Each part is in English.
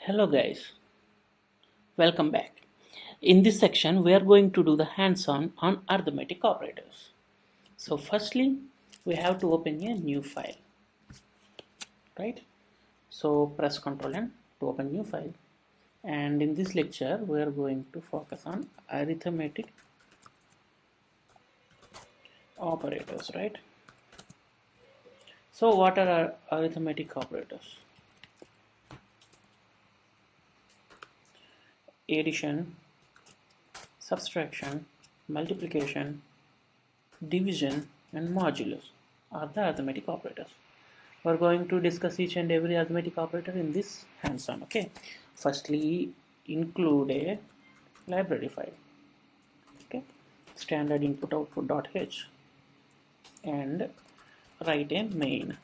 Hello guys, welcome back. In this section we are going to do the hands-on arithmetic operators. So firstly we have to open a new file, right? So press Ctrl N to open new file, and in this lecture we are going to focus on arithmetic operators, right? So what are our arithmetic operators? Addition, subtraction, multiplication, division and modulus are the arithmetic operators. We're going to discuss each and every arithmetic operator in this hands-on. Okay, firstly include a library file, okay, standard input output.h, and write a main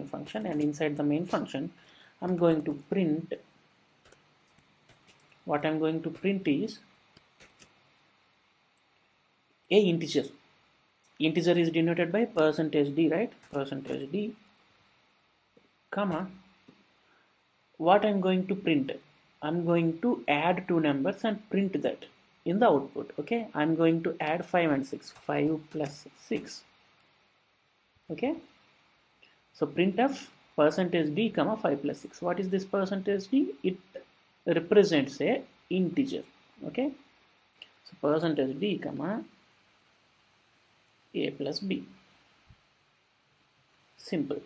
function, and inside the main function I'm going to print. What I'm going to print is a integer is denoted by %d, right? %d, comma, what I'm going to print, I'm going to add two numbers and print that in the output. Okay, I'm going to add 5 and 6, 5 plus 6. Okay, so printf %d comma 5 plus 6. What is this %d? It represents a integer. Okay, so %d comma a plus b, simple.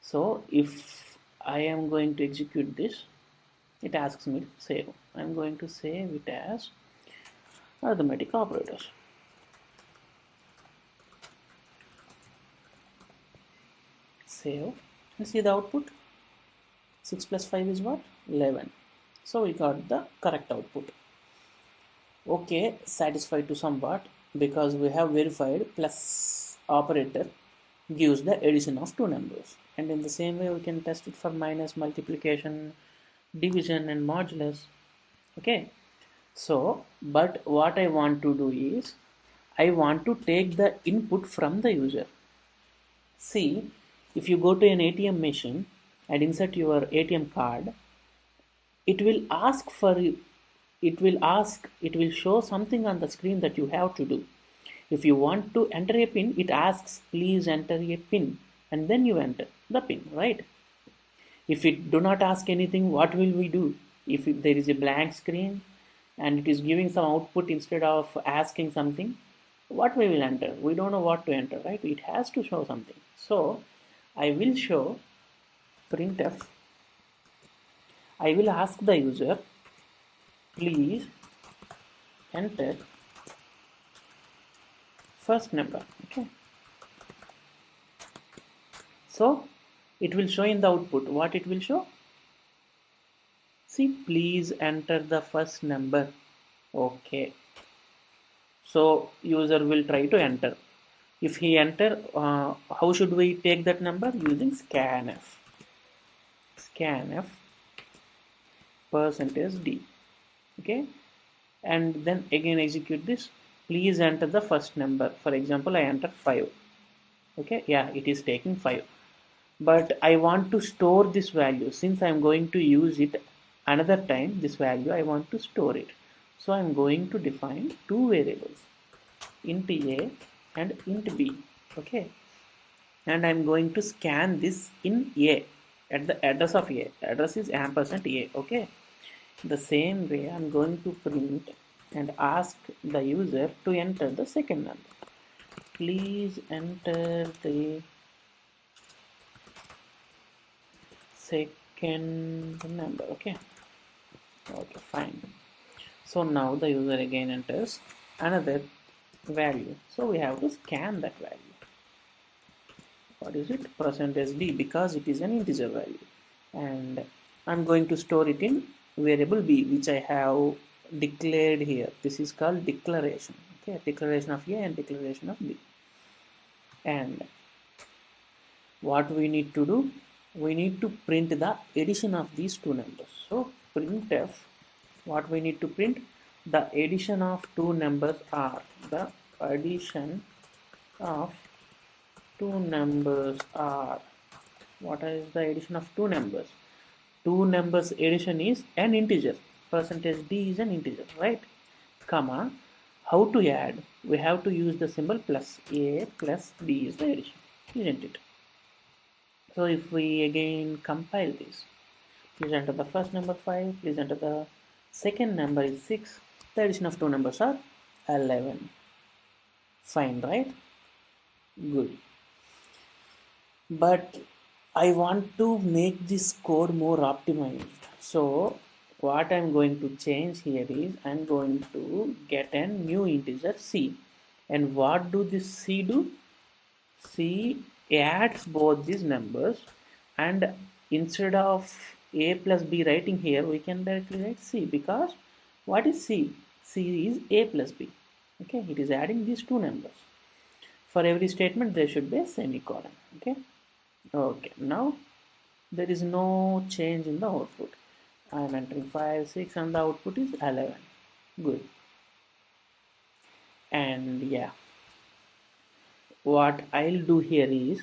So if I am going to execute this, it asks me to save. I'm going to save it as arithmetic operators. Save and see the output. 6 plus 5 is what? 11. So we got the correct output. Okay, satisfied to somewhat, because we have verified plus operator gives the addition of two numbers, and in the same way we can test it for minus, multiplication, division and modulus. Okay, so but what I want to do is I want to take the input from the user. See, if you go to an ATM machine and insert your ATM card, it will ask for it will show something on the screen that you have to do. If you want to enter a pin, it asks please enter a pin, and then you enter the pin, right? If it do not ask anything, what will we do? If there is a blank screen and it is giving some output instead of asking something, what we will enter? We don't know what to enter, right? It has to show something. So I will show printf. I will ask the user please enter first number. Okay, so it will show in the output. What it will show? See, please enter the first number. Okay, so user will try to enter. If he enter, how should we take that number? Using scanf %d. Okay, and then again execute this. Please enter the first number. For example, I enter 5. Okay, yeah, it is taking 5, but I want to store this value. Since I'm going to use it another time, this value I want to store it, so I'm going to define two variables, int a and int b. Okay, and I'm going to scan this in a at the address of a. Address is ampersand a. Okay, the same way I'm going to print and ask the user to enter the second number. Please enter the second number. Okay, fine. So now the user again enters another value, so we have to scan that value. What is it? %d, because it is an integer value, and I'm going to store it in variable b, which I have declared here. This is called declaration. Okay, declaration of a and declaration of b. And what we need to do, we need to print the addition of these two numbers. So printf, what we need to print, the addition of two numbers are, the addition of two numbers are, what is the addition of two numbers? two numbers addition is an integer. Percentage d is an integer, right? Comma, how to add? We have to use the symbol plus. A plus b is the addition, isn't it? So if we again compile this, please enter the first number 5, please enter the second number is 6, the addition of two numbers are 11. Fine, right? Good. But I want to make this code more optimized. So what I'm going to change here is I'm going to get a new integer c. And what do this c do? C adds both these numbers, and instead of a plus b writing here, we can directly write c, because what is c? C is a plus b. Okay, it is adding these two numbers. For every statement there should be a semicolon. Okay, now there is no change in the output. I am entering 5 6 and the output is 11. Good. And yeah, what I'll do here is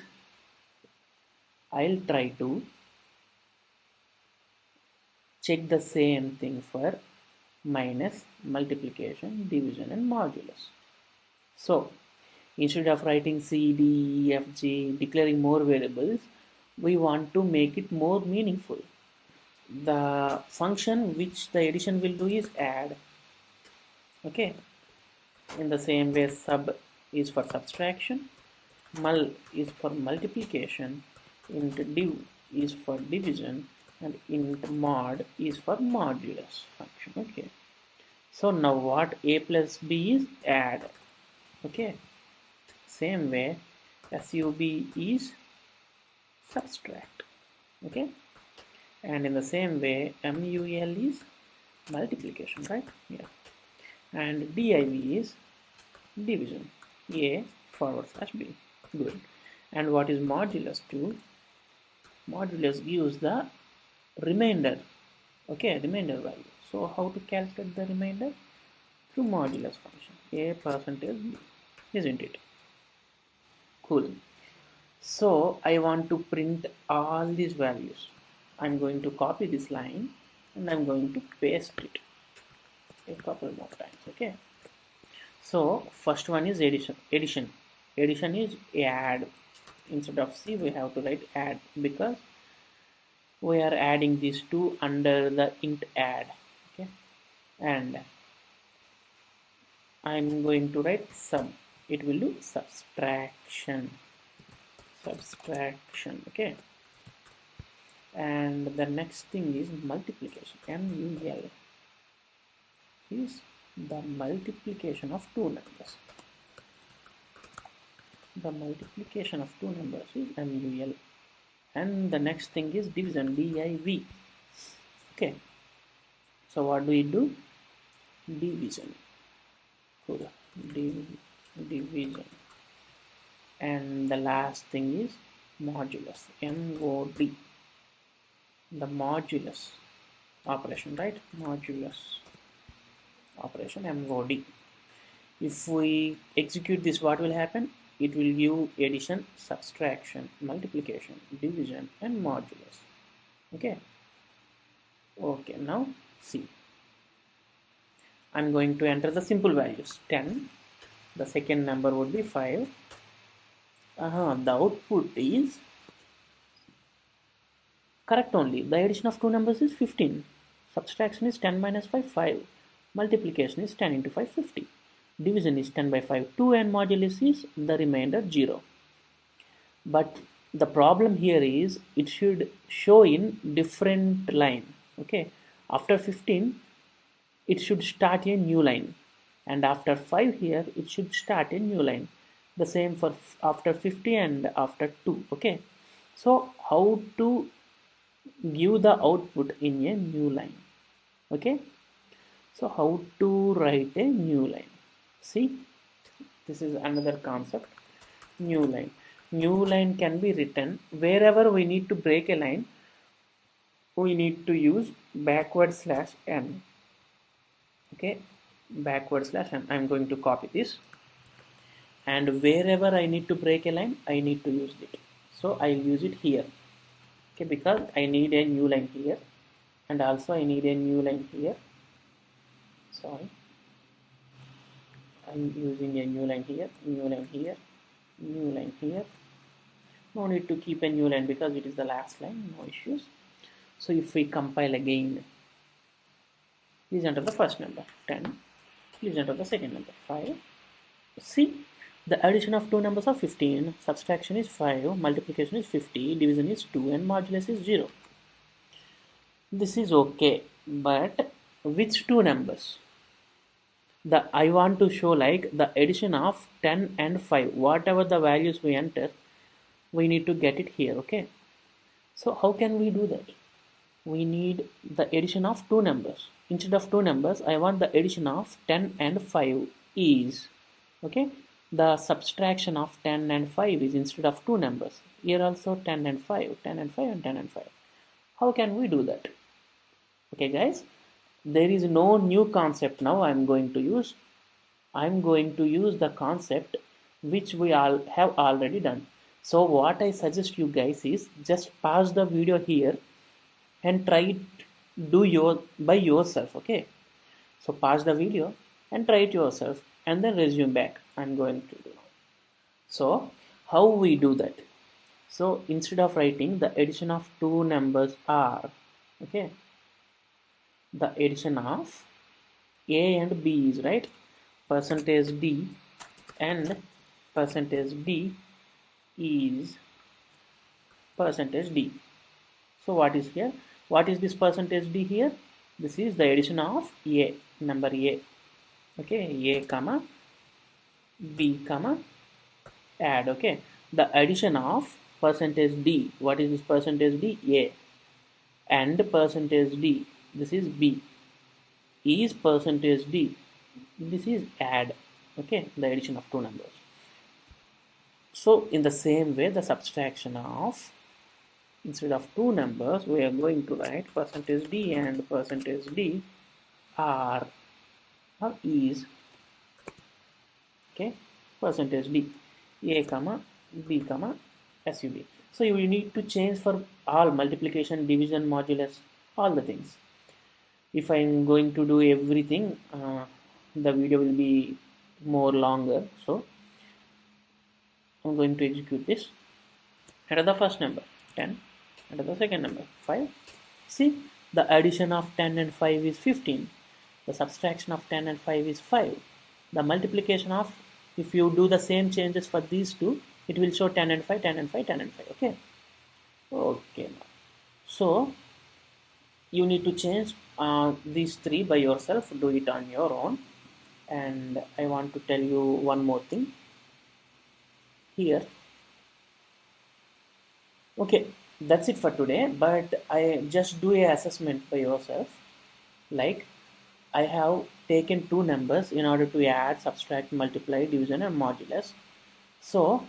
I'll try to check the same thing for minus, multiplication, division and modulus. So instead of writing C, D, E, F, G, declaring more variables, we want to make it more meaningful. The function which the addition will do is add. Okay. In the same way, sub is for subtraction, mul is for multiplication, int div is for division, and int mod is for modulus function. Okay. So now what a plus b is add. Okay. Same way, sub is subtract. Okay. And in the same way, mul is multiplication, right? Yeah. And div is division, a forward slash b. Good. And what is modulus to? Modulus gives the remainder. Okay, remainder value. So how to calculate the remainder? Through modulus function, a percentage b, isn't it? Cool. So I want to print all these values. I'm going to copy this line and I'm going to paste it a couple more times. Okay. So first one is addition is add. Instead of c we have to write add, because we are adding these two under the int add. Okay. And I'm going to write sub. It will do subtraction. Okay. And the next thing is multiplication. Mul is the multiplication of two numbers. The multiplication of two numbers is mul. And the next thing is division, div. Okay. So what do we do? Division. Cool. Division. And the last thing is modulus, mod. The modulus operation, right? Modulus operation, mod. If we execute this, what will happen? It will give addition, subtraction, multiplication, division and modulus. Okay. Okay, now see. I'm going to enter the simple values. 10. The second number would be 5. The output is correct only. The addition of two numbers is 15. Subtraction is 10 minus 5, 5. Multiplication is 10 into 5, 50. Division is 10 by 5, 2, and modulus is the remainder 0. But the problem here is it should show in different line. Okay. After 15, it should start a new line. And after 5 here, it should start a new line. The same for after 50 and after 2. Okay. So how to give the output in a new line? Okay. So how to write a new line? See, this is another concept. New line. New line can be written wherever we need to break a line. We need to use /n. Okay, /n. I'm going to copy this. And wherever I need to break a line, I need to use it. So I'll use it here. okay, because I need a new line here, and also I need a new line here. Sorry, I'm using a new line here, new line here, new line here. No need to keep a new line because it is the last line, no issues. So if we compile again, please enter the first number 10, please enter the second number 5. See, the addition of two numbers are 15, subtraction is 5, multiplication is 50, division is 2, and modulus is 0. This is okay, but which two numbers? I want to show like the addition of 10 and 5. Whatever the values we enter, we need to get it here, okay? So how can we do that? We need the addition of two numbers. Instead of two numbers, I want the addition of 10 and 5 is, okay? The subtraction of 10 and 5 is instead of two numbers. Here also 10 and 5, 10 and 5 and 10 and 5. How can we do that? Okay guys, there is no new concept now I'm going to use. I'm going to use the concept which we all have already done. So what I suggest you guys is just pause the video here and try it by yourself, okay? So pause the video and try it yourself and then resume back. I'm going to do. So how we do that? So instead of writing the addition of two numbers are, okay, the addition of A and B is, right, percentage D and percentage D is percentage D. So what is here? What is this percentage D here? This is the addition of A, number A, okay, A comma B comma add, okay, the addition of percentage D. What is this percentage D? A, and percentage D, this is B, is percentage D, this is add, okay, the addition of two numbers. So in the same way, the subtraction of, instead of two numbers, we are going to write percentage D and percentage D are or is, okay, percentage D, A comma B comma SUB. So you will need to change for all multiplication, division, modulus, all the things. If I am going to do everything, the video will be more longer. So I'm going to execute this. Enter the first number 10, enter the second number 5. See, the addition of 10 and 5 is 15. The subtraction of 10 and 5 is 5. The multiplication of, if you do the same changes for these two, it will show 10 and 5, 10 and 5, 10 and 5. Okay. Okay. So you need to change these three by yourself. Do it on your own. And I want to tell you one more thing here. Okay, that's it for today. But I just do a assessment by yourself. Like, I have taken two numbers in order to add, subtract, multiply, division, and modulus. So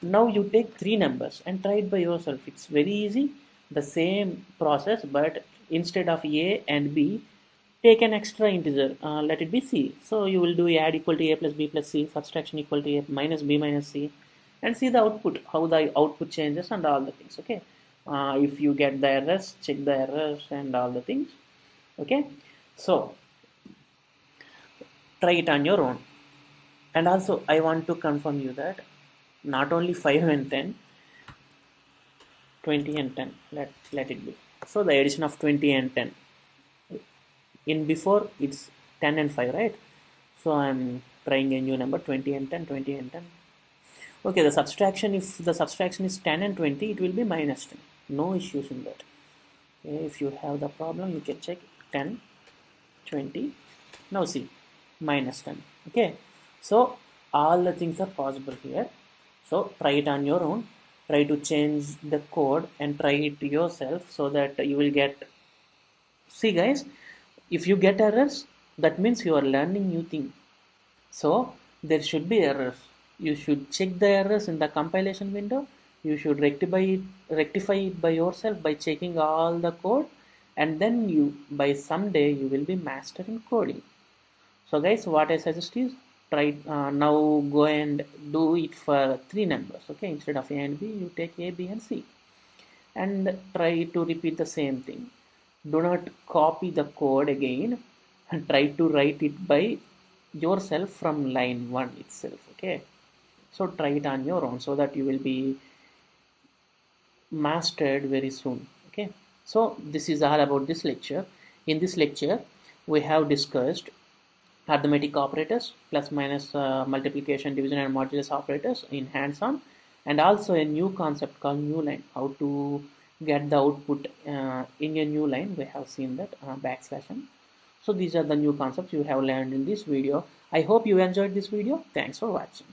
now you take three numbers and try it by yourself. It's very easy, the same process, but instead of A and B, take an extra integer, let it be C. So you will do add equal to A plus B plus C, subtraction equal to A minus B minus C, and see the output, how the output changes and all the things, okay? If you get the errors, check the errors and all the things, okay? So try it on your own. And also I want to confirm you that not only 5 and 10, 20 and 10, let it be. So the addition of 20 and 10, in before it's 10 and 5, right? So I'm trying a new number, 20 and 10, 20 and 10. Okay, the subtraction, if the subtraction is 10 and 20, it will be minus 10. No issues in that. Okay, if you have the problem, you can check 10, 20. Now see, minus 10. Okay, so all the things are possible here. So try it on your own. Try to change the code and try it yourself so that you will get. See guys, if you get errors, that means you are learning new thing. So there should be errors. You should check the errors in the compilation window. You should rectify it by yourself by checking all the code, and then you, by someday, you will be master in coding. So guys, what I suggest is try now go and do it for three numbers. Okay, instead of A and B, you take A, B, and C. and try to repeat the same thing. Do not copy the code again and try to write it by yourself from line 1 itself. Okay, so try it on your own so that you will be mastered very soon. Okay, so this is all about this lecture. In this lecture we have discussed arithmetic operators, plus minus, multiplication, division and modulus operators in hands-on, and also a new concept called new line, how to get the output in a new line. We have seen that backslash n. So these are the new concepts you have learned in this video. I hope you enjoyed this video. Thanks for watching.